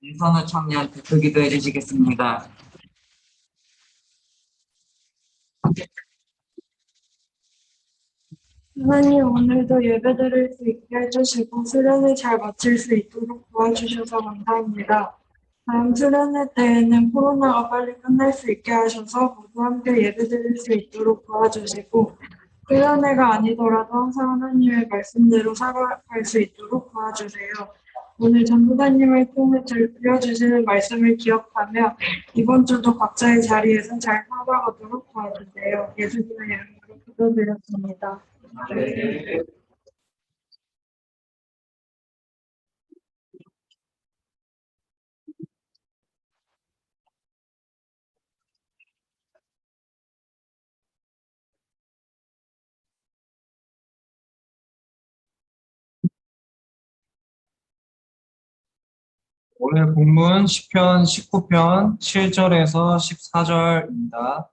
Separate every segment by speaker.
Speaker 1: 이선우 청년 대표 기도해 주시겠습니다.
Speaker 2: 하나님, 오늘도 예배드릴 수 있게 해주시고 수련을 잘 마칠 수 있도록 도와주셔서 감사합니다. 다음 수련회 때에는 코로나가 빨리 끝날 수 있게 하셔서 모두 함께 예배드릴 수 있도록 도와주시고, 수련회가 아니더라도 항상 하나님의 말씀대로 살아갈 수 있도록 도와주세요. 오늘 전도사님을 통해 들려주시는 말씀을 기억하며 이번 주도 각자의 자리에서 잘 살아가도록 도와주세요. 예수님의 이름으로 기도드렸습니다.
Speaker 3: 오늘 본문 시편 19편 7절에서 14절입니다.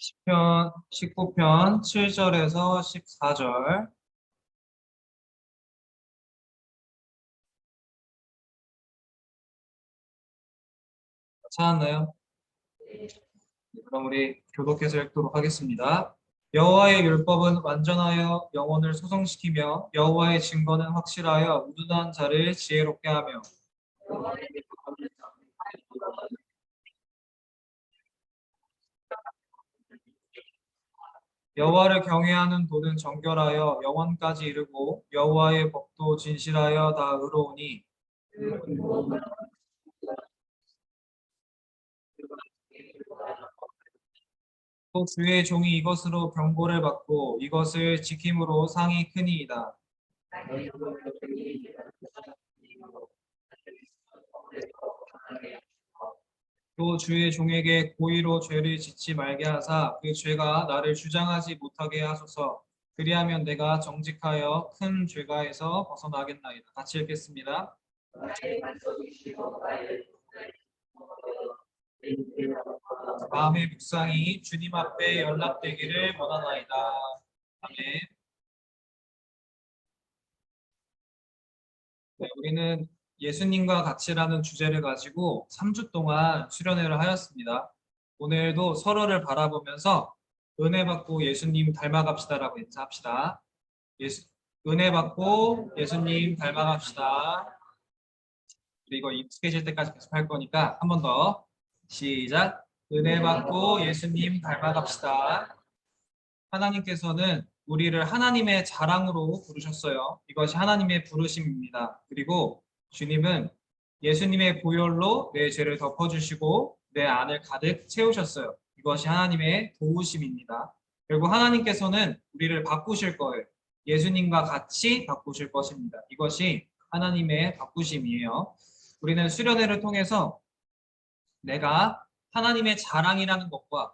Speaker 3: 시편 19편 7절에서 14절. 찾았나요? 그럼 우리 교독해서 읽도록 하겠습니다. 여호와의 율법은 완전하여 영혼을 소성시키며 여호와의 증거는 확실하여 우둔한 자를 지혜롭게 하며 여호와를 경외하는 도는 정결하여 영원까지 이르고 여호와의 법도 진실하여 다 의로우니 또 주의 종이 이것으로 경고를 받고 이것을 지킴으로 상이 크니이다. 또 주의 종에게 고의로 죄를 짓지 말게 하사 그 죄가 나를 주장하지 못하게 하소서. 그리하면 내가 정직하여 큰 죄가에서 벗어나겠나이다. 같이 읽겠습니다. 마음의 묵상이 주님 앞에 연락되기를 원하나이다. 아멘. 네, 우리는 예수님과 같이라는 주제를 가지고 3주 동안 수련회를 하였습니다. 오늘도 서로를 바라보면서 은혜 받고 예수님 닮아갑시다라고 인사합시다. 은혜 받고 예수님 닮아갑시다. 우리 이거 익숙해질 때까지 계속 할 거니까 한 번 더 시작. 은혜 받고 예수님 닮아갑시다. 하나님께서는 우리를 하나님의 자랑으로 부르셨어요. 이것이 하나님의 부르심입니다. 그리고 주님은 예수님의 보혈로 내 죄를 덮어주시고 내 안을 가득 채우셨어요. 이것이 하나님의 도우심입니다. 결국 하나님께서는 우리를 바꾸실 거예요. 예수님과 같이 바꾸실 것입니다. 이것이 하나님의 바꾸심이에요. 우리는 수련회를 통해서 내가 하나님의 자랑이라는 것과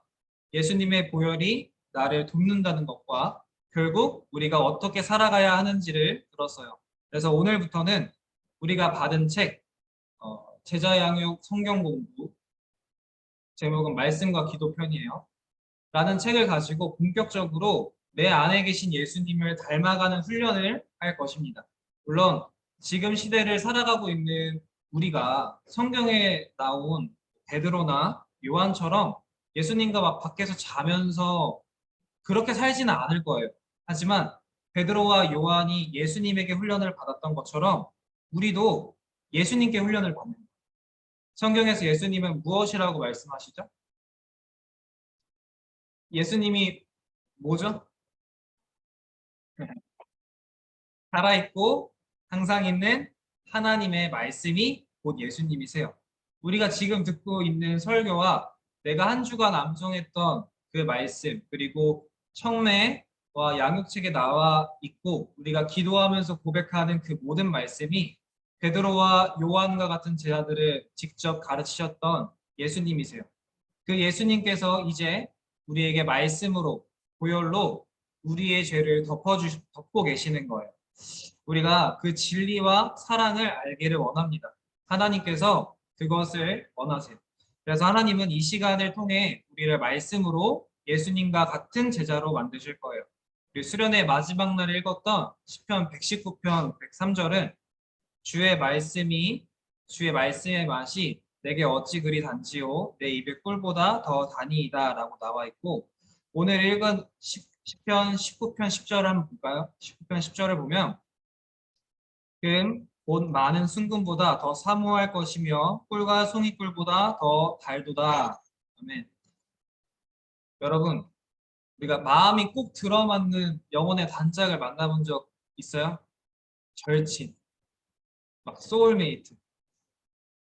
Speaker 3: 예수님의 보혈이 나를 돕는다는 것과 결국 우리가 어떻게 살아가야 하는지를 들었어요. 그래서 오늘부터는 우리가 받은 책, 제자 양육 성경 공부, 제목은 말씀과 기도 편이에요. 라는 책을 가지고 본격적으로 내 안에 계신 예수님을 닮아가는 훈련을 할 것입니다. 물론 지금 시대를 살아가고 있는 우리가 성경에 나온 베드로나 요한처럼 예수님과 막 밖에서 자면서 그렇게 살지는 않을 거예요. 하지만 베드로와 요한이 예수님에게 훈련을 받았던 것처럼 우리도 예수님께 훈련을 받는 거예요. 성경에서 예수님은 무엇이라고 말씀하시죠? 예수님이 뭐죠? 살아있고 항상 있는 하나님의 말씀이 곧 예수님이세요. 우리가 지금 듣고 있는 설교와 내가 한 주간 암송했던 그 말씀, 그리고 청매와 양육책에 나와 있고 우리가 기도하면서 고백하는 그 모든 말씀이 베드로와 요한과 같은 제자들을 직접 가르치셨던 예수님이세요. 그 예수님께서 이제 우리에게 말씀으로, 보혈로 우리의 죄를 덮고 계시는 거예요. 우리가 그 진리와 사랑을 알기를 원합니다. 하나님께서 그것을 원하세요. 그래서 하나님은 이 시간을 통해 우리를 말씀으로 예수님과 같은 제자로 만드실 거예요. 우리 수련의 마지막 날 읽었던 시편 119편 103절은 주의 말씀의 맛이 내게 어찌 그리 단지요 내 입의 꿀보다 더 다니이다라고 나와 있고, 오늘 읽은 시편 19편 10절 한번 볼까요? 19편 10절을 보면 곧 많은 순금보다 더 사모할 것이며 꿀과 송이꿀보다 더 달도다. 아멘. 여러분, 우리가 마음이 꼭 들어맞는 영혼의 단짝을 만나본 적 있어요? 절친, 막 소울메이트.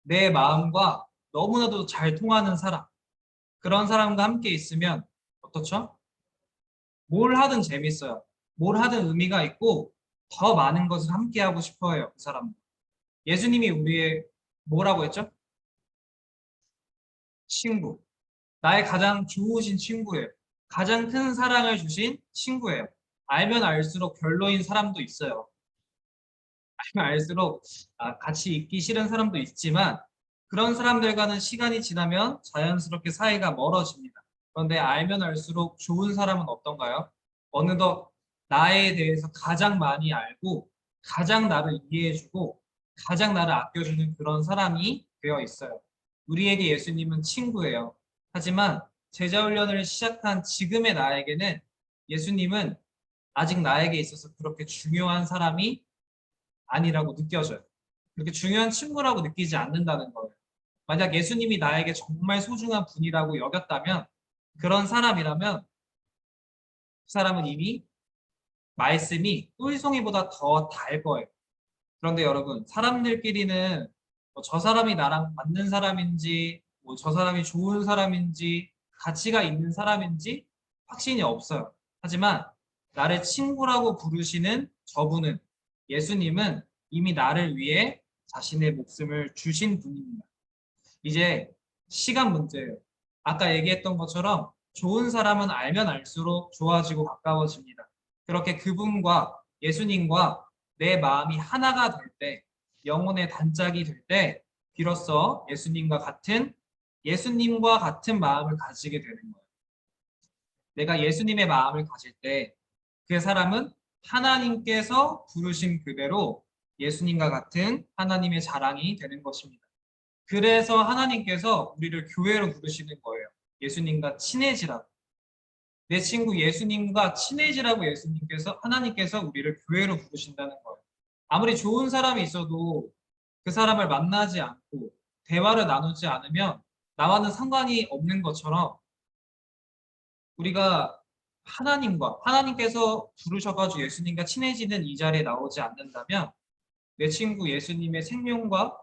Speaker 3: 내 마음과 너무나도 잘 통하는 사람. 그런 사람과 함께 있으면 어떻죠? 뭘 하든 재밌어요. 뭘 하든 의미가 있고 더 많은 것을 함께 하고 싶어 해요. 그 사람. 예수님이 우리의 뭐라고 했죠? 친구. 나의 가장 좋으신 친구예요. 가장 큰 사랑을 주신 친구예요. 알면 알수록 별로인 사람도 있어요. 알면 알수록 같이 있기 싫은 사람도 있지만 그런 사람들과는 시간이 지나면 자연스럽게 사이가 멀어집니다. 그런데 알면 알수록 좋은 사람은 어떤가요? 어느덧 나에 대해서 가장 많이 알고 가장 나를 이해해주고 가장 나를 아껴주는 그런 사람이 되어 있어요. 우리에게 예수님은 친구예요. 하지만 제자 훈련을 시작한 지금의 나에게는 예수님은 아직 나에게 있어서 그렇게 중요한 사람이 아니라고 느껴져요. 그렇게 중요한 친구라고 느끼지 않는다는 거예요. 만약 예수님이 나에게 정말 소중한 분이라고 여겼다면, 그런 사람이라면 그 사람은 이미 말씀이 꿀송이보다 더 달 거예요. 그런데 여러분, 사람들끼리는 뭐저 사람이 나랑 맞는 사람인지, 저 사람이 좋은 사람인지, 가치가 있는 사람인지 확신이 없어요. 하지만 나를 친구라고 부르시는 저분은, 예수님은 이미 나를 위해 자신의 목숨을 주신 분입니다. 이제 시간 문제예요. 아까 얘기했던 것처럼 좋은 사람은 알면 알수록 좋아지고 가까워집니다. 그렇게 그분과 예수님과 내 마음이 하나가 될 때, 영혼의 단짝이 될 때, 비로소 예수님과 같은 마음을 가지게 되는 거예요. 내가 예수님의 마음을 가질 때 그 사람은 하나님께서 부르신 그대로 예수님과 같은 하나님의 자랑이 되는 것입니다. 그래서 하나님께서 우리를 교회로 부르시는 거예요. 예수님과 친해지라고. 내 친구 예수님과 친해지라고 하나님께서 우리를 교회로 부르신다는 거예요. 아무리 좋은 사람이 있어도 그 사람을 만나지 않고 대화를 나누지 않으면 나와는 상관이 없는 것처럼, 우리가 하나님께서 부르셔가지고 예수님과 친해지는 이 자리에 나오지 않는다면 내 친구 예수님의 생명과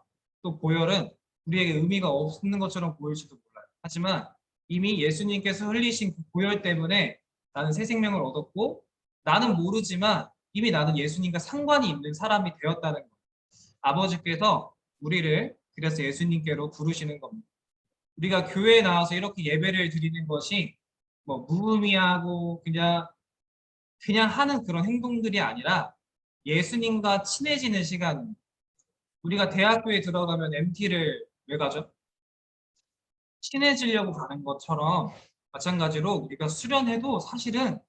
Speaker 3: 또 보혈은 우리에게 의미가 없는 것처럼 보일지도 몰라요. 하지만 이미 예수님께서 흘리신 그 보혈 때문에 나는 새 생명을 얻었고, 나는 모르지만 이미 나는 예수님과 상관이 있는 사람이 되었다는 거예요. 아버지께서 우리를 그래서 예수님께로 부르시는 겁니다. 우리가 교회에 나와서 이렇게 예배를 드리는 것이 뭐 무의미하고 그냥 하는 그런 행동들이 아니라 예수님과 친해지는 시간입니다. 우리가 대학교에 들어가면 MT를 왜 가죠? 친해지려고 가는 것처럼 마찬가지로 우리가 수련회도 사실은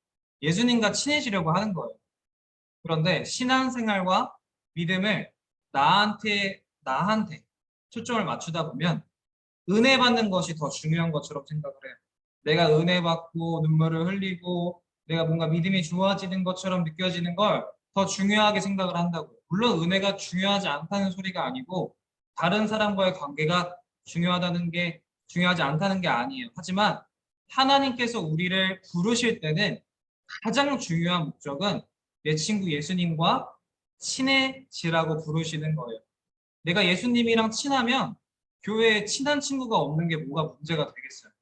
Speaker 3: 예수님과 친해지려고 하는 거예요. 그런데 신앙생활과 믿음을 나한테 초점을 맞추다 보면 은혜 받는 것이 더 중요한 것처럼 생각을 해요. 내가 은혜 받고 눈물을 흘리고 내가 뭔가 믿음이 좋아지는 것처럼 느껴지는 걸 더 중요하게 생각을 한다고요. 물론 은혜가 중요하지 않다는 소리가 아니고 다른 사람과의 관계가 중요하지 않다는 게 아니에요. 하지만 하나님께서 우리를 부르실 때는 가장 중요한 목적은 내 친구 예수님과 친해지라고 부르시는 거예요. 내가 예수님이랑 친하면 교회에 친한 친구가 없는 게 뭐가 문제가 되겠어요?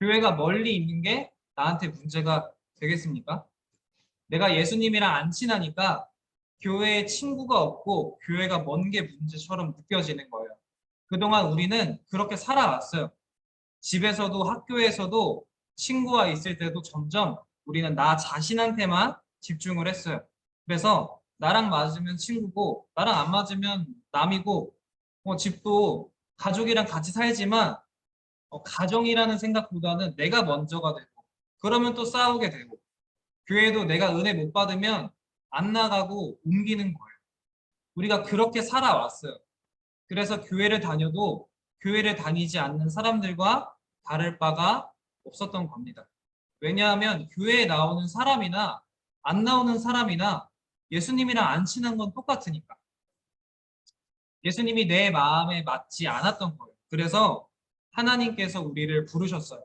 Speaker 3: 교회가 멀리 있는 게 나한테 문제가 되겠습니까? 내가 예수님이랑 안 친하니까 교회에 친구가 없고 교회가 먼 게 문제처럼 느껴지는 거예요. 그동안 우리는 그렇게 살아왔어요. 집에서도 학교에서도 친구와 있을 때도 점점 우리는 나 자신한테만 집중을 했어요. 그래서 나랑 맞으면 친구고 나랑 안 맞으면 남이고 집도 가족이랑 같이 살지만 가정이라는 생각보다는 내가 먼저가 되고 그러면 또 싸우게 되고 교회도 내가 은혜 못 받으면 안 나가고 옮기는 거예요. 우리가 그렇게 살아왔어요. 그래서 교회를 다녀도 교회를 다니지 않는 사람들과 다를 바가 없었던 겁니다. 왜냐하면 교회에 나오는 사람이나 안 나오는 사람이나 예수님이랑 안 친한 건 똑같으니까. 예수님이 내 마음에 맞지 않았던 거예요. 그래서 하나님께서 우리를 부르셨어요.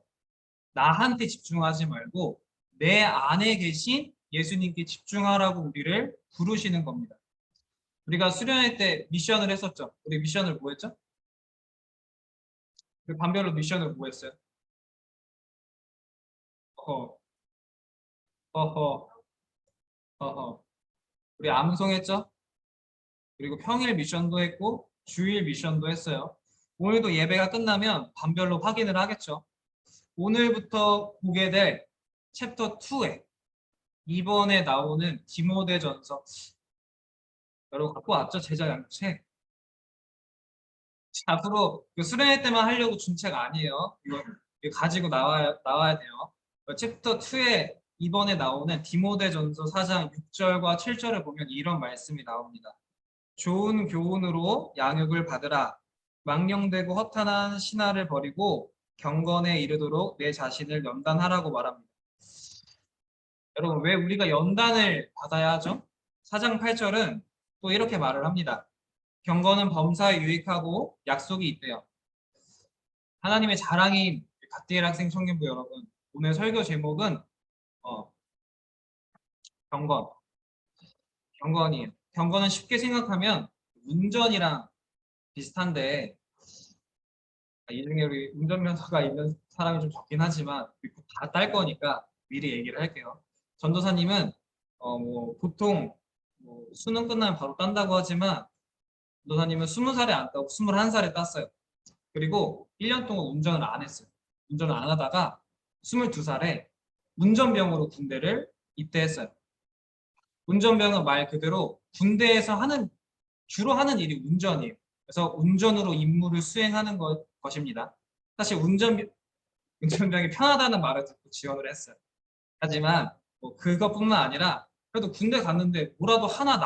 Speaker 3: 나한테 집중하지 말고 내 안에 계신 예수님께 집중하라고 우리를 부르시는 겁니다. 우리가 수련회 때 미션을 했었죠. 우리 미션을 뭐 했죠? 그 반별로 미션을 뭐 했어요? 어허, 어허, 어허. 우리 암송했죠? 그리고 평일 미션도 했고 주일 미션도 했어요. 오늘도 예배가 끝나면 반별로 확인을 하겠죠. 오늘부터 보게 될 챕터 2에 이번에 나오는 디모데전서 여러분 갖고 왔죠? 제자 양책. 앞으로 그 수련회 때만 하려고 준 책 아니에요. 이거 가지고 나와야 돼요. 챕터 2에 이번에 나오는 디모데전서 4장 6절과 7절을 보면 이런 말씀이 나옵니다. 좋은 교훈으로 양육을 받으라. 망령되고 허탄한 신화를 버리고 경건에 이르도록 내 자신을 연단하라고 말합니다. 여러분 왜 우리가 연단을 받아야 하죠? 4장 8절은 또 이렇게 말을 합니다. 경건은 범사에 유익하고 약속이 있대요. 하나님의 자랑인 갓디엘 학생 청년부 여러분, 오늘 설교 제목은 경건, 경건이에요. 경건은 쉽게 생각하면 운전이랑 비슷한데 이 중에 우리 운전면허가 있는 사람이 좀 적긴 하지만 다 딸 거니까 미리 얘기를 할게요. 전도사님은 보통 수능 끝나면 바로 딴다고 하지만 전도사님은 20살에 안 따고 21살에 땄어요. 그리고 1년 동안 운전을 안 했어요. 운전을 안 하다가 22살에 운전병으로 군대를 입대했어요. 운전병은 말 그대로 군대에서 주로 하는 일이 운전이에요. 그래서 운전으로 임무를 수행하는 것입니다. 사실 운전병이 편하다는 말을 듣고 지원을 했어요. 하지만 그것뿐만 아니라 그래도 군대 갔는데 뭐라도 하나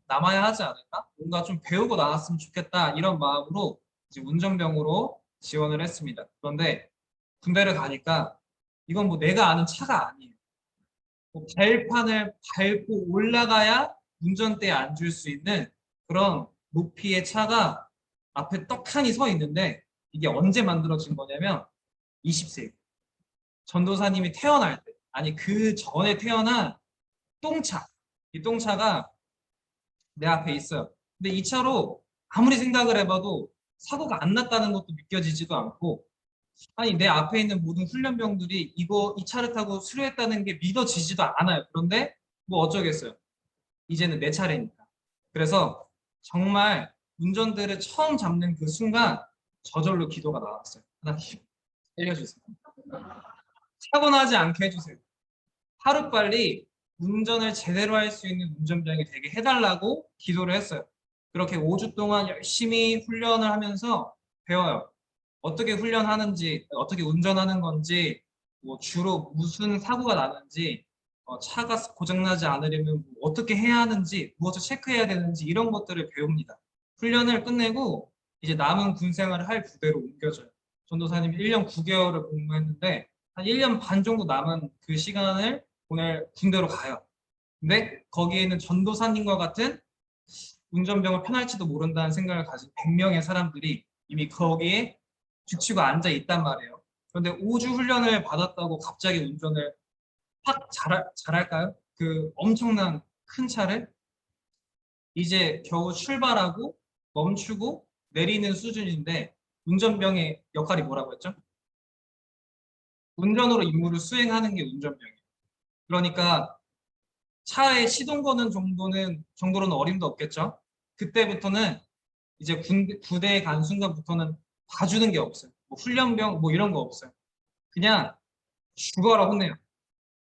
Speaker 3: 남아야 하지 않을까? 뭔가 좀 배우고 나왔으면 좋겠다 이런 마음으로 이제 운전병으로 지원을 했습니다. 그런데 군대를 가니까 이건 내가 아는 차가 아니에요. 발판을 밟고 올라가야 운전대에 앉을 수 있는 그런 높이의 차가 앞에 떡하니 서 있는데 이게 언제 만들어진 거냐면 20세기 전도사님이 태어날 때 아니 그 전에 태어난 똥차 이 똥차가 내 앞에 있어요. 근데 이 차로 아무리 생각을 해봐도 사고가 안 났다는 것도 믿겨지지도 않고 아니 내 앞에 있는 모든 훈련병들이 이 차를 타고 수료했다는 게 믿어지지도 않아요. 그런데 어쩌겠어요. 이제는 내 차례니까. 그래서 정말 운전대를 처음 잡는 그 순간 저절로 기도가 나왔어요. 하나님 살려주세요. 사고 나지 않게 해주세요. 하루빨리 운전을 제대로 할 수 있는 운전병이 되게 해달라고 기도를 했어요. 그렇게 5주 동안 열심히 훈련을 하면서 배워요. 어떻게 훈련하는지, 어떻게 운전하는 건지, 주로 무슨 사고가 나는지, 차가 고장나지 않으려면 어떻게 해야 하는지, 무엇을 체크해야 되는지 이런 것들을 배웁니다. 훈련을 끝내고 이제 남은 군 생활을 할 부대로 옮겨져요. 전도사님 1년 9개월을 복무했는데 한 1년 반 정도 남은 그 시간을 오늘 군대로 가요. 근데 거기에는 전도사님과 같은 운전병을 편할지도 모른다는 생각을 가진 100명의 사람들이 이미 거기에 죽치고 앉아 있단 말이에요. 그런데 5주 훈련을 받았다고 갑자기 운전을 확 잘할까요? 그 엄청난 큰 차를 이제 겨우 출발하고 멈추고 내리는 수준인데 운전병의 역할이 뭐라고 했죠? 운전으로 임무를 수행하는 게 운전병이에요. 그러니까 차에 시동 거는 정도로는 어림도 없겠죠. 그때부터는 이제 부대에 간 순간부터는 봐주는 게 없어요. 뭐 훈련병 뭐 이런 거 없어요. 그냥 죽어라 혼내요.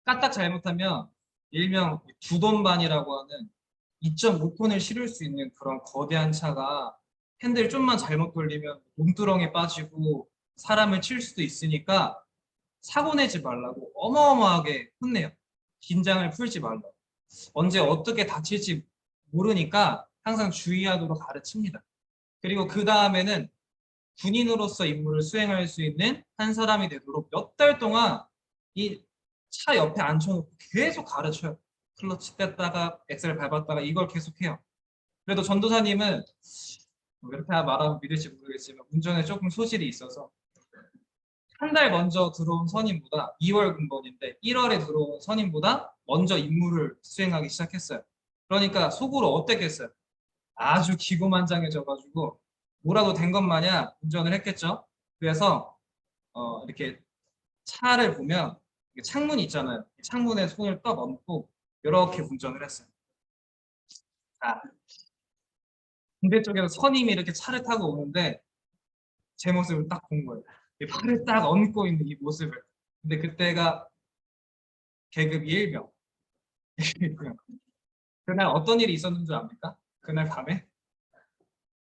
Speaker 3: 까딱 잘못하면 일명 두돈반이라고 하는 2.5톤을 실을 수 있는 그런 거대한 차가 핸들 좀만 잘못 돌리면 몸두렁에 빠지고 사람을 칠 수도 있으니까 사고 내지 말라고 어마어마하게 혼내요. 긴장을 풀지 말라고. 언제 어떻게 다칠지 모르니까 항상 주의하도록 가르칩니다. 그리고 그 다음에는 군인으로서 임무를 수행할 수 있는 한 사람이 되도록 몇 달 동안 이 차 옆에 앉혀놓고 계속 가르쳐요. 클러치 뗐다가 엑셀 밟았다가 이걸 계속해요. 그래도 전도사님은 뭐 이렇게 말하면 믿을지 모르겠지만 운전에 조금 소질이 있어서 한 달 먼저 들어온 선임보다 2월 군번인데 1월에 들어온 선임보다 먼저 임무를 수행하기 시작했어요. 그러니까 속으로 어땠겠어요? 아주 기고만장해져가지고 뭐라도 된 것 마냥 운전을 했겠죠. 그래서 이렇게 차를 보면 창문이 있잖아요. 창문에 손을 떡 얹고 이렇게 운전을 했어요. 자, 군대 쪽에서 선임이 이렇게 차를 타고 오는데 제 모습을 딱 본 거예요. 이 팔을 딱 얹고 있는 이 모습을. 근데 그때가 계급 1병. 그날 어떤 일이 있었는 줄 압니까? 그날 밤에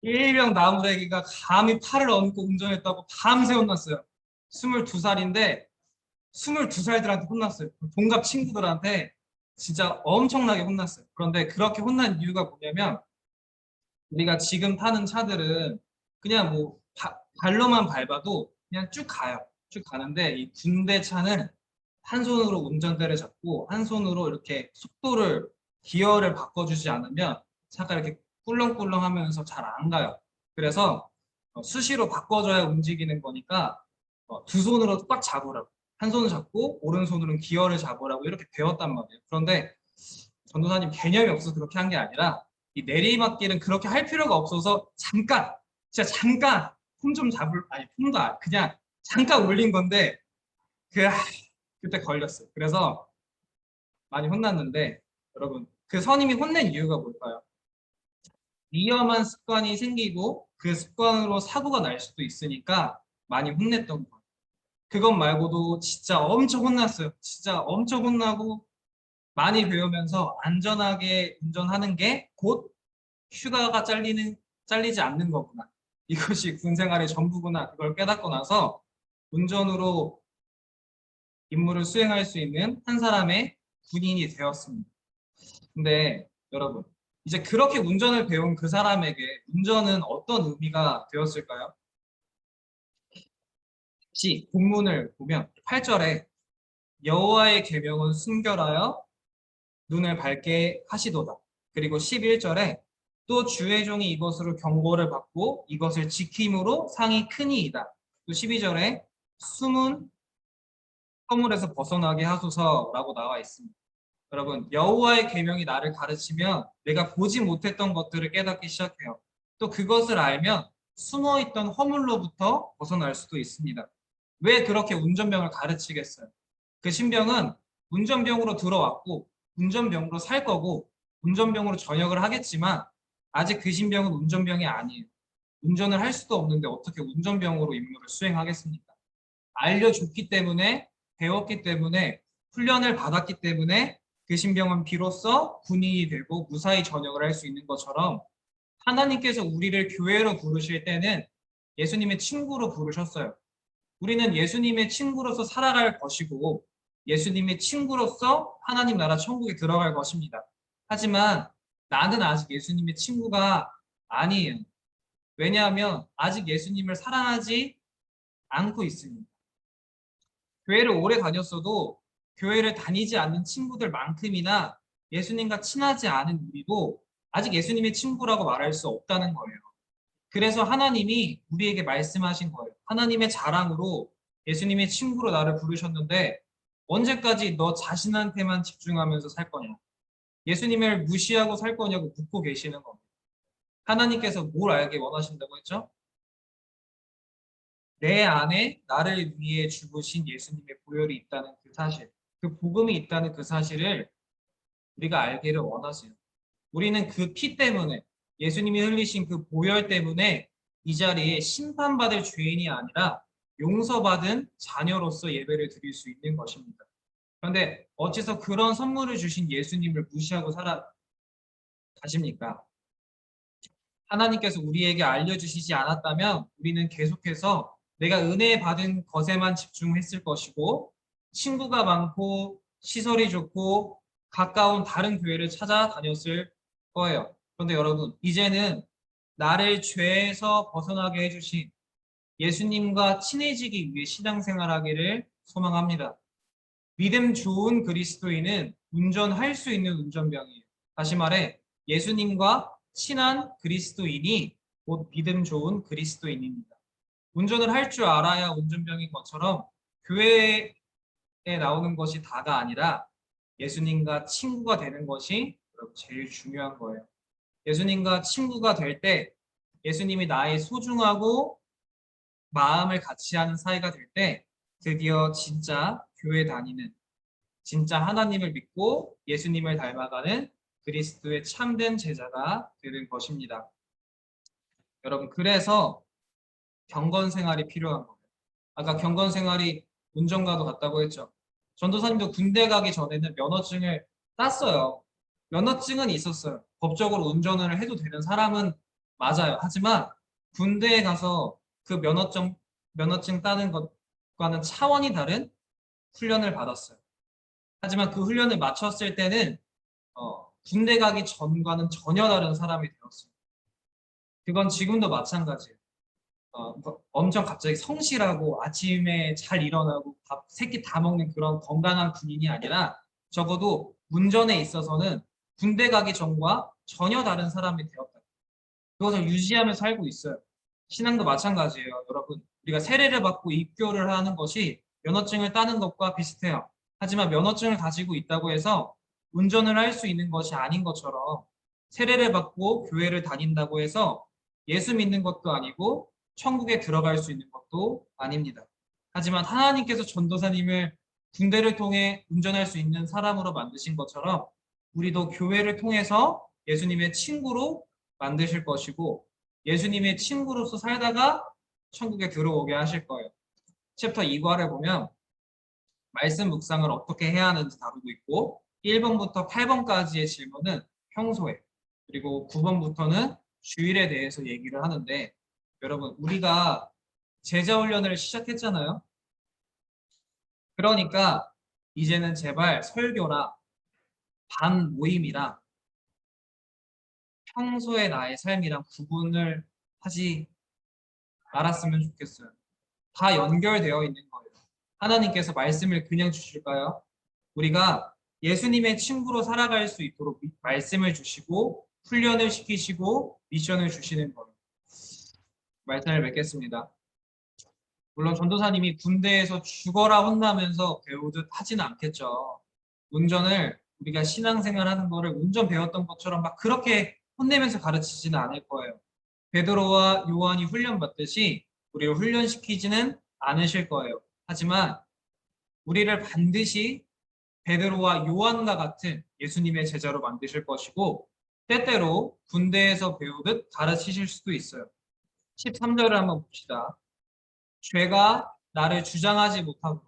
Speaker 3: 일병 나무래기가 감히 팔을 얹고 운전했다고 밤새 혼났어요. 22살인데 22살들한테 혼났어요. 동갑 친구들한테 진짜 엄청나게 혼났어요. 그런데 그렇게 혼난 이유가 뭐냐면 우리가 지금 타는 차들은 그냥 뭐 발로만 밟아도 그냥 쭉 가요. 쭉 가는데 이 군대 차는 한 손으로 운전대를 잡고 한 손으로 이렇게 속도를 기어를 바꿔주지 않으면 차가 이렇게 꿀렁꿀렁 하면서 잘 안 가요. 그래서 수시로 바꿔줘야 움직이는 거니까 두 손으로 꽉 잡으라고. 한 손을 잡고 오른손으로는 기어를 잡으라고 이렇게 배웠단 말이에요. 그런데 전도사님 개념이 없어서 그렇게 한 게 아니라 이 내리막길은 그렇게 할 필요가 없어서 잠깐, 진짜 잠깐 폼 좀 잡을, 아니 폼도 그냥 잠깐 올린 건데 그 그때 걸렸어요. 그래서 많이 혼났는데 여러분 그 선임이 혼낸 이유가 뭘까요? 위험한 습관이 생기고 그 습관으로 사고가 날 수도 있으니까 많이 혼냈던 거예요. 그것 말고도 진짜 엄청 혼났어요. 진짜 엄청 혼나고 많이 배우면서 안전하게 운전하는 게 곧 휴가가 잘리지 않는 거구나. 이것이 군 생활의 전부구나. 그걸 깨닫고 나서 운전으로 임무를 수행할 수 있는 한 사람의 군인이 되었습니다. 근데 여러분, 이제 그렇게 운전을 배운 그 사람에게 운전은 어떤 의미가 되었을까요? 혹시 본문을 보면 8절에 여호와의 계명은 순결하여 눈을 밝게 하시도다. 그리고 11절에 또 주의 종이 이것으로 경고를 받고 이것을 지킴으로 상이 크니이다. 또 12절에 숨은 허물에서 벗어나게 하소서라고 나와 있습니다. 여러분, 여호와의 계명이 나를 가르치면 내가 보지 못했던 것들을 깨닫기 시작해요. 또 그것을 알면 숨어있던 허물로부터 벗어날 수도 있습니다. 왜 그렇게 운전병을 가르치겠어요? 그 신병은 운전병으로 들어왔고 운전병으로 살 거고 운전병으로 전역을 하겠지만 아직 그 신병은 운전병이 아니에요. 운전을 할 수도 없는데 어떻게 운전병으로 임무를 수행하겠습니까? 알려줬기 때문에 배웠기 때문에 훈련을 받았기 때문에 그 신병은 비로소 군인이 되고 무사히 전역을 할 수 있는 것처럼 하나님께서 우리를 교회로 부르실 때는 예수님의 친구로 부르셨어요. 우리는 예수님의 친구로서 살아갈 것이고 예수님의 친구로서 하나님 나라 천국에 들어갈 것입니다. 하지만 나는 아직 예수님의 친구가 아니에요. 왜냐하면 아직 예수님을 사랑하지 않고 있습니다. 교회를 오래 다녔어도 교회를 다니지 않는 친구들만큼이나 예수님과 친하지 않은 우리도 아직 예수님의 친구라고 말할 수 없다는 거예요. 그래서 하나님이 우리에게 말씀하신 거예요. 하나님의 자랑으로 예수님의 친구로 나를 부르셨는데 언제까지 너 자신한테만 집중하면서 살 거냐? 예수님을 무시하고 살 거냐고 묻고 계시는 겁니다. 하나님께서 뭘 알게 원하신다고 했죠? 내 안에 나를 위해 죽으신 예수님의 보혈이 있다는 그 사실, 그 복음이 있다는 그 사실을 우리가 알기를 원하세요. 우리는 그 피 때문에 예수님이 흘리신 그 보혈 때문에 이 자리에 심판받을 죄인이 아니라 용서받은 자녀로서 예배를 드릴 수 있는 것입니다. 그런데 어째서 그런 선물을 주신 예수님을 무시하고 살아가십니까? 하나님께서 우리에게 알려주시지 않았다면 우리는 계속해서 내가 은혜 받은 것에만 집중했을 것이고 친구가 많고 시설이 좋고 가까운 다른 교회를 찾아다녔을 거예요. 그런데 여러분, 이제는 나를 죄에서 벗어나게 해주신 예수님과 친해지기 위해 신앙생활하기를 소망합니다. 믿음 좋은 그리스도인은 운전할 수 있는 운전병이에요. 다시 말해 예수님과 친한 그리스도인이 곧 믿음 좋은 그리스도인입니다. 운전을 할 줄 알아야 운전병인 것처럼 교회에 나오는 것이 다가 아니라 예수님과 친구가 되는 것이 제일 중요한 거예요. 예수님과 친구가 될 때 예수님이 나의 소중하고 마음을 같이 하는 사이가 될 때 드디어 진짜 교회 다니는 진짜 하나님을 믿고 예수님을 닮아가는 그리스도의 참된 제자가 되는 것입니다. 여러분, 그래서 경건 생활이 필요한 거예요. 아까 경건 생활이 운전과도 같다고 했죠. 전도사님도 군대 가기 전에는 면허증을 땄어요. 면허증은 있었어요. 법적으로 운전을 해도 되는 사람은 맞아요. 하지만 군대에 가서 그 면허증 따는 것과는 차원이 다른 훈련을 받았어요. 하지만 그 훈련을 마쳤을 때는 군대 가기 전과는 전혀 다른 사람이 되었어요. 그건 지금도 마찬가지예요. 엄청 갑자기 성실하고 아침에 잘 일어나고 밥 3끼 다 먹는 그런 건강한 군인이 아니라 적어도 운전에 있어서는 군대 가기 전과 전혀 다른 사람이 되었다. 그것을 유지하며 살고 있어요. 신앙도 마찬가지예요. 여러분, 우리가 세례를 받고 입교를 하는 것이 면허증을 따는 것과 비슷해요. 하지만 면허증을 가지고 있다고 해서 운전을 할 수 있는 것이 아닌 것처럼 세례를 받고 교회를 다닌다고 해서 예수 믿는 것도 아니고 천국에 들어갈 수 있는 것도 아닙니다. 하지만 하나님께서 전도사님을 군대를 통해 운전할 수 있는 사람으로 만드신 것처럼 우리도 교회를 통해서 예수님의 친구로 만드실 것이고 예수님의 친구로서 살다가 천국에 들어오게 하실 거예요. 챕터 2과를 보면 말씀 묵상을 어떻게 해야 하는지 다루고 있고 1번부터 8번까지의 질문은 평소에 그리고 9번부터는 주일에 대해서 얘기를 하는데 여러분 우리가 제자 훈련을 시작했잖아요. 그러니까 이제는 제발 설교나 반 모임이랑 평소의 나의 삶이랑 구분을 하지 말았으면 좋겠어요. 다 연결되어 있는 거예요. 하나님께서 말씀을 그냥 주실까요? 우리가 예수님의 친구로 살아갈 수 있도록 말씀을 주시고 훈련을 시키시고 미션을 주시는 거예요. 말씀을 맺겠습니다. 물론 전도사님이 군대에서 죽어라 혼나면서 배우듯 하지는 않겠죠. 운전을 우리가 신앙생활 하는 거를 운전 배웠던 것처럼 막 그렇게 혼내면서 가르치지는 않을 거예요. 베드로와 요한이 훈련받듯이 우리를 훈련시키지는 않으실 거예요. 하지만 우리를 반드시 베드로와 요한과 같은 예수님의 제자로 만드실 것이고 때때로 군대에서 배우듯 가르치실 수도 있어요. 13절을 한번 봅시다. 죄가 나를 주장하지 못하고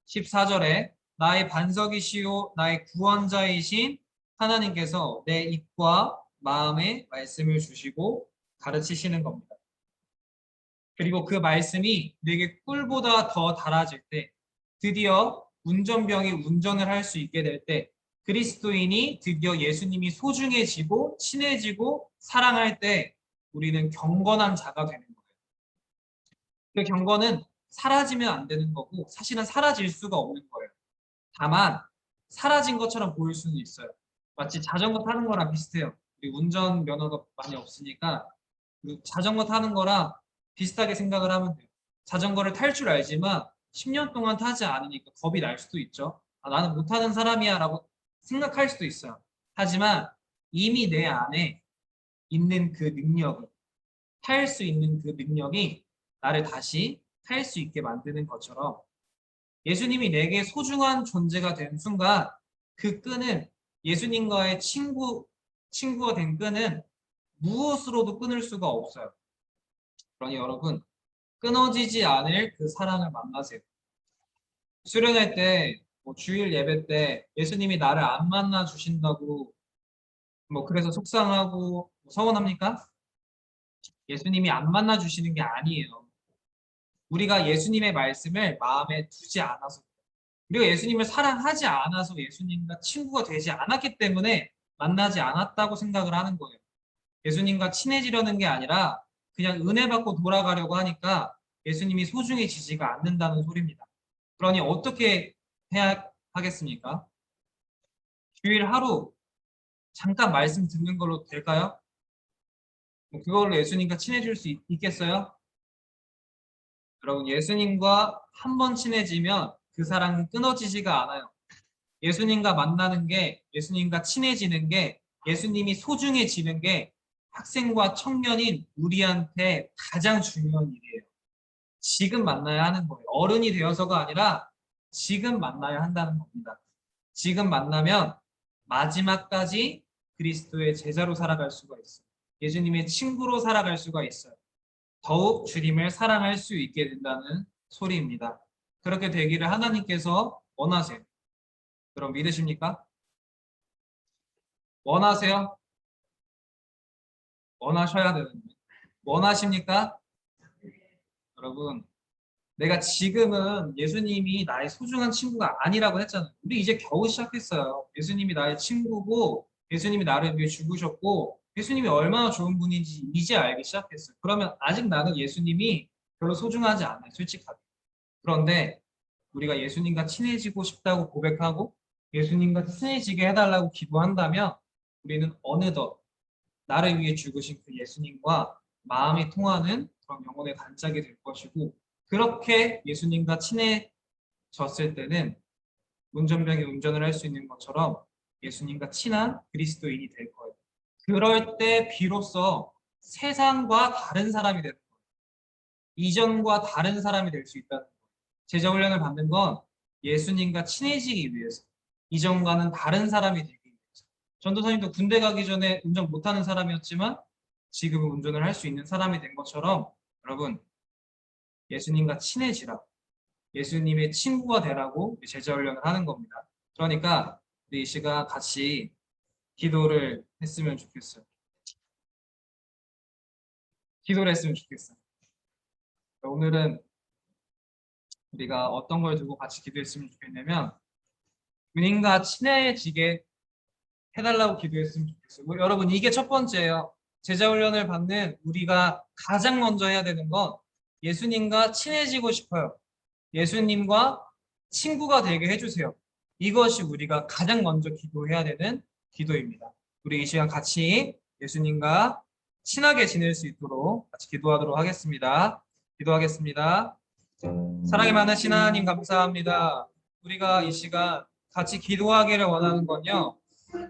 Speaker 3: 14절에 나의 반석이시요 나의 구원자이신 하나님께서 내 입과 마음에 말씀을 주시고 가르치시는 겁니다. 그리고 그 말씀이 내게 꿀보다 더 달아질 때 드디어 운전병이 운전을 할 수 있게 될 때 그리스도인이 드디어 예수님이 소중해지고 친해지고 사랑할 때 우리는 경건한 자가 되는 거예요. 그 경건은 사라지면 안 되는 거고 사실은 사라질 수가 없는 거예요. 다만 사라진 것처럼 보일 수는 있어요. 마치 자전거 타는 거랑 비슷해요. 우리 운전 면허가 많이 없으니까 자전거 타는 거랑 비슷하게 생각을 하면 돼요. 자전거를 탈 줄 알지만 10년 동안 타지 않으니까 겁이 날 수도 있죠. 아, 나는 못하는 사람이야 라고 생각할 수도 있어요. 하지만 이미 내 안에 있는 그 능력을 탈 수 있는 그 능력이 나를 다시 탈 수 있게 만드는 것처럼 예수님이 내게 소중한 존재가 된 순간 그 끈은 예수님과의 친구가 된 끈은 무엇으로도 끊을 수가 없어요. 그러니 여러분, 끊어지지 않을 그 사랑을 만나세요. 수련회 때, 주일 예배 때 예수님이 나를 안 만나 주신다고 그래서 속상하고 서운합니까? 예수님이 안 만나 주시는 게 아니에요. 우리가 예수님의 말씀을 마음에 두지 않아서, 우리가 예수님을 사랑하지 않아서 예수님과 친구가 되지 않았기 때문에 만나지 않았다고 생각을 하는 거예요. 예수님과 친해지려는 게 아니라 그냥 은혜 받고 돌아가려고 하니까 예수님이 소중해지지가 않는다는 소리입니다. 그러니 어떻게 해야 하겠습니까? 주일 하루 잠깐 말씀 듣는 걸로 될까요? 그걸로 예수님과 친해질 수 있겠어요? 여러분, 예수님과 한 번 친해지면 그 사랑은 끊어지지가 않아요. 예수님과 만나는 게, 예수님과 친해지는 게, 예수님이 소중해지는 게 학생과 청년인 우리한테 가장 중요한 일이에요. 지금 만나야 하는 거예요. 어른이 되어서가 아니라 지금 만나야 한다는 겁니다. 지금 만나면 마지막까지 그리스도의 제자로 살아갈 수가 있어요. 예수님의 친구로 살아갈 수가 있어요. 더욱 주님을 사랑할 수 있게 된다는 소리입니다. 그렇게 되기를 하나님께서 원하세요. 그럼 믿으십니까? 원하세요? 원하셔야 되는데. 원하십니까? 여러분, 내가 지금은 예수님이 나의 소중한 친구가 아니라고 했잖아요. 우리 이제 겨우 시작했어요. 예수님이 나의 친구고, 예수님이 나를 위해 죽으셨고, 예수님이 얼마나 좋은 분인지 이제 알기 시작했어요. 그러면 아직 나는 예수님이 별로 소중하지 않아요, 솔직하게. 그런데 우리가 예수님과 친해지고 싶다고 고백하고 예수님과 친해지게 해달라고 기도한다면 우리는 어느덧 나를 위해 죽으신 그 예수님과 마음이 통하는 그런 영혼의 단짝이 될 것이고, 그렇게 예수님과 친해졌을 때는 운전병이 운전을 할 수 있는 것처럼 예수님과 친한 그리스도인이 될 거예요. 그럴 때 비로소 세상과 다른 사람이 되는 거예요. 이전과 다른 사람이 될 수 있다는 거예요. 제자 훈련을 받는 건 예수님과 친해지기 위해서, 이전과는 다른 사람이 되기 위해서. 전도사님도 군대 가기 전에 운전 못하는 사람이었지만 지금은 운전을 할 수 있는 사람이 된 것처럼, 여러분, 예수님과 친해지라, 예수님의 친구가 되라고 제자 훈련을 하는 겁니다. 그러니까 우리 이 시간 같이 기도를 했으면 좋겠어요. 기도를 했으면 좋겠어요. 오늘은 우리가 어떤 걸 두고 같이 기도했으면 좋겠냐면, 주님과 친해지게 해달라고 기도했으면 좋겠어요. 여러분, 이게 첫 번째예요. 제자 훈련을 받는 우리가 가장 먼저 해야 되는 건 예수님과 친해지고 싶어요. 예수님과 친구가 되게 해주세요. 이것이 우리가 가장 먼저 기도해야 되는 기도입니다. 우리 이 시간 같이 예수님과 친하게 지낼 수 있도록 같이 기도하도록 하겠습니다. 기도하겠습니다. 사랑이 많으신 하나님, 감사합니다. 우리가 이 시간 같이 기도하기를 원하는 건요,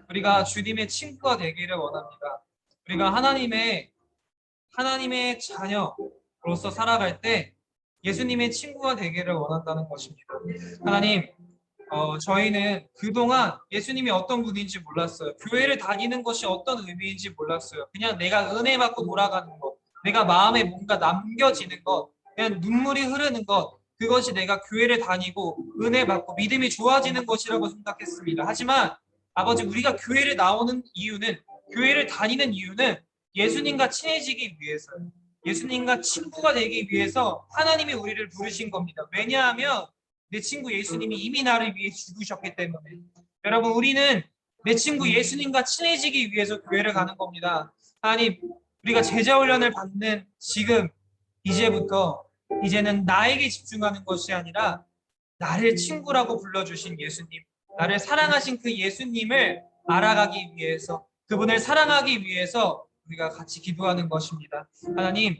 Speaker 3: 우리가 주님의 친구가 되기를 원합니다. 우리가 하나님의 자녀로서 살아갈 때 예수님의 친구가 되기를 원한다는 것입니다. 하나님, 저희는 그동안 예수님이 어떤 분인지 몰랐어요. 교회를 다니는 것이 어떤 의미인지 몰랐어요. 그냥 내가 은혜 받고 돌아가는 것, 내가 마음에 뭔가 남겨지는 것, 그냥 눈물이 흐르는 것, 그것이 내가 교회를 다니고 은혜 받고 믿음이 좋아지는 것이라고 생각했습니다. 하지만 아버지, 우리가 교회를 나오는 이유는, 교회를 다니는 이유는 예수님과 친해지기 위해서요. 예수님과 친구가 되기 위해서 하나님이 우리를 부르신 겁니다. 왜냐하면 내 친구 예수님이 이미 나를 위해 죽으셨기 때문에. 여러분, 우리는 내 친구 예수님과 친해지기 위해서 교회를 가는 겁니다. 하나님, 우리가 제자 훈련을 받는 지금, 이제는 나에게 집중하는 것이 아니라 나를 친구라고 불러주신 예수님, 나를 사랑하신 그 예수님을 알아가기 위해서, 그분을 사랑하기 위해서 우리가 같이 기도하는 것입니다. 하나님,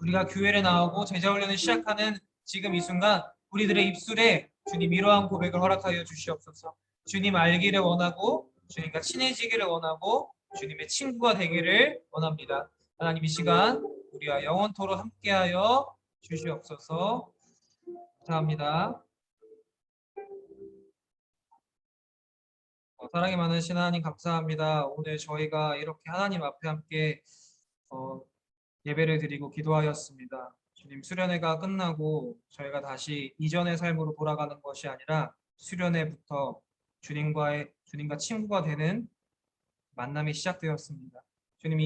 Speaker 3: 우리가 교회를 나오고 제자 훈련을 시작하는 지금 이 순간 우리들의 입술에 주님 이러한 고백을 허락하여 주시옵소서. 주님 알기를 원하고 주님과 친해지기를 원하고 주님의 친구가 되기를 원합니다. 하나님, 이 시간 우리와 영원토록 함께하여 주시옵소서. 감사합니다. 사랑이 많으신 하나님 감사합니다. 오늘 저희가 이렇게 하나님 앞에 함께 어, 예배를 드리고 기도하였습니다. 주님, 수련회가 끝나고 저희가 다시 이전의 삶으로 돌아가는 것이 아니라 수련회부터 주님과 친구가 되는 만남이 시작되었습니다. 주님,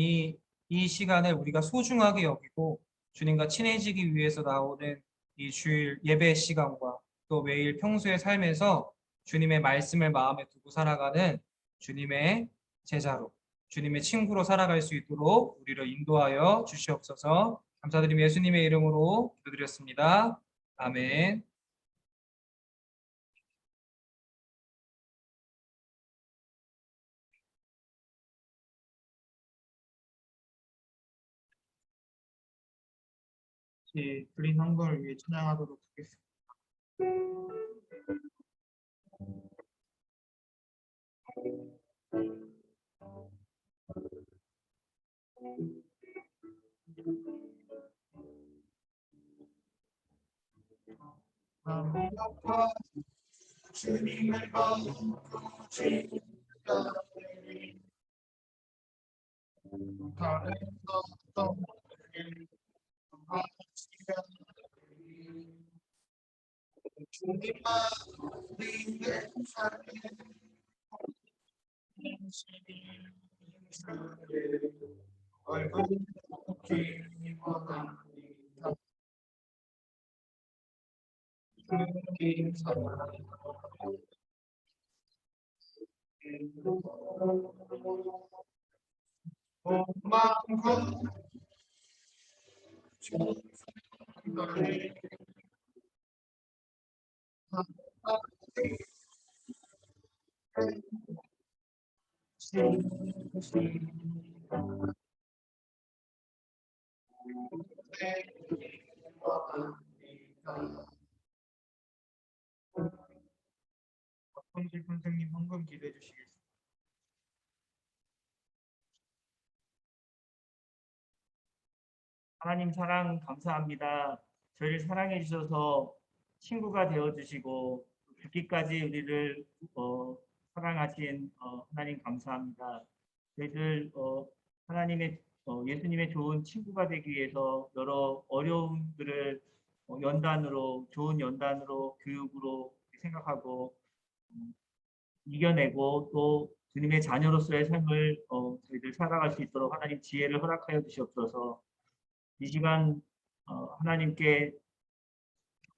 Speaker 3: 이 시간을 우리가 소중하게 여기고 주님과 친해지기 위해서 나오는 이 주일 예배 시간과 또 매일 평소의 삶에서 주님의 말씀을 마음에 두고 살아가는 주님의 제자로, 주님의 친구로 살아갈 수 있도록 우리를 인도하여 주시옵소서. 감사드리며 예수님의 이름으로 기도드렸습니다. 아멘. 들린 헌금을 위해 찬양하도록 하겠습니다. 주님을 다른 어떤 주님만 우리의 얼굴 주님 원합니다. 주님 원망과 주님을 성실 선생님 헌금 기대해 주시겠습니다.
Speaker 4: 하나님 사랑 감사합니다. 저희를 사랑해 주셔서 친구가 되어 주시고 죽기까지 우리를 사랑하신 하나님 감사합니다. 저희들 하나님의 예수님의 좋은 친구가 되기 위해서 여러 어려움들을 연단으로 좋은 연단으로 교육으로 생각하고 이겨내고 또 주님의 자녀로서의 삶을 저희들 살아갈 수 있도록 하나님 지혜를 허락하여 주시옵소서. 이 시간 하나님께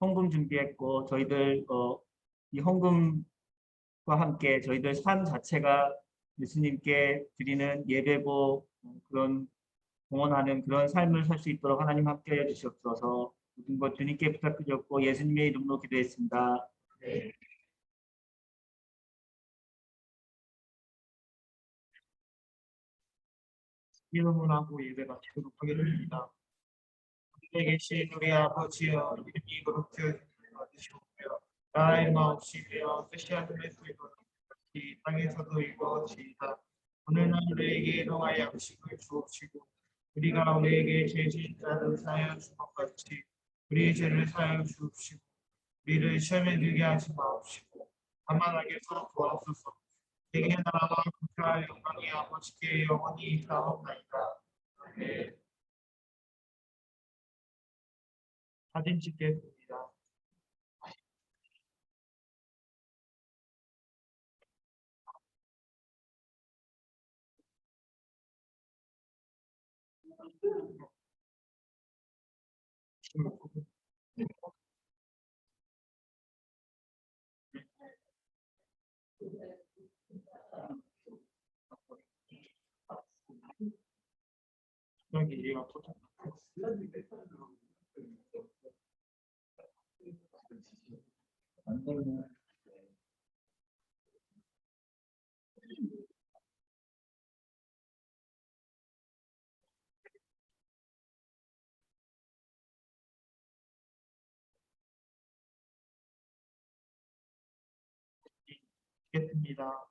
Speaker 4: 헌금 준비했고 저희들 이 헌금과 함께 저희들 삶 자체가 예수님께 드리는 예배고 그런 공헌하는 그런 삶을 살 수 있도록 하나님 함께해 주시옵소서. 모든 것 주님께 부탁드렸고 예수님의 이름으로 기도했습니다.
Speaker 3: 이름을 하고 예배 마치도록 하겠습니다. 하늘에 계신 우리 아버지여, 이름이 거룩히 여겨주시옵며 나라의 마옵시며 뜻이 하늘에서 이루어지듯이 땅에서도 이루어지이다. 오늘 우리에게 일용할 양식을 주옵시고 우리가 우리에게 죄 지은 자를 사하여 준 것 같이 우리의 죄를 사하여 주옵시고 우리를 시험에 들게 하지 마옵시고 다만 악에서 구하옵소서. 내게 나라와 국가와 영광이 아버지께 영원히 있사옵나이다. 아멘. 사진 찍겠습니다. 여기 얘가 포착. 찍겠습니다.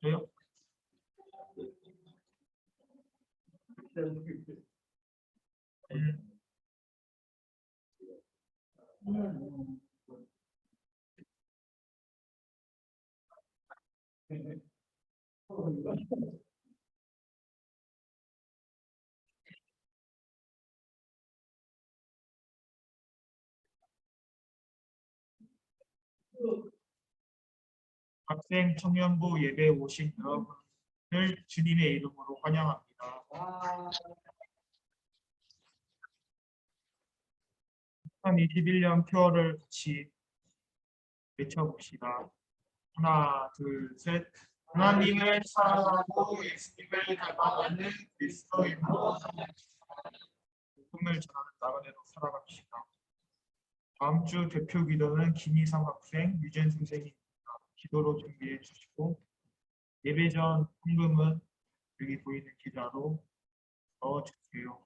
Speaker 3: 저요?
Speaker 5: 학생 청년부 예배에 오신 여러분을 주님의 이름으로 환영합니다. 2021년 표어를 같이 외쳐봅시다. 하나, 둘, 셋. 하나님을 사랑하고 예수님을 닮아가는 그리스도인으로 복음을 전하는 나그네로 살아갑시다. 다음 주 대표 기도는 김희상 학생, 유진 선생님입니다. 기도로 준비해 주시고 예배 전 헌금은 여기 보이는 계좌로 넣어주세요.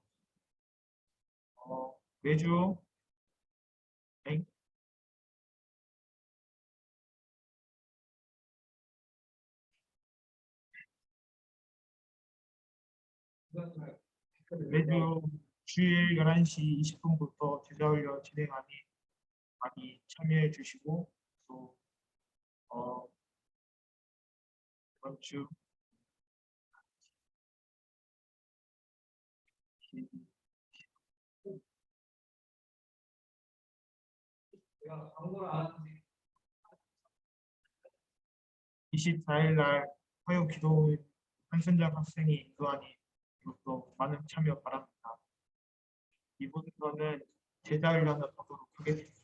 Speaker 5: 매주 매주 주일 11시 20분부터 제자훈련 진행하니 많이 참여해 주시고 또 이번 주
Speaker 3: 제가 광고를 안 하는데
Speaker 5: 24일 날 화요 기도 한순장 학생이 인도하니 이것도 많은 참여 바랍니다. 이분서는 제자훈련을 하도록 하겠습니다.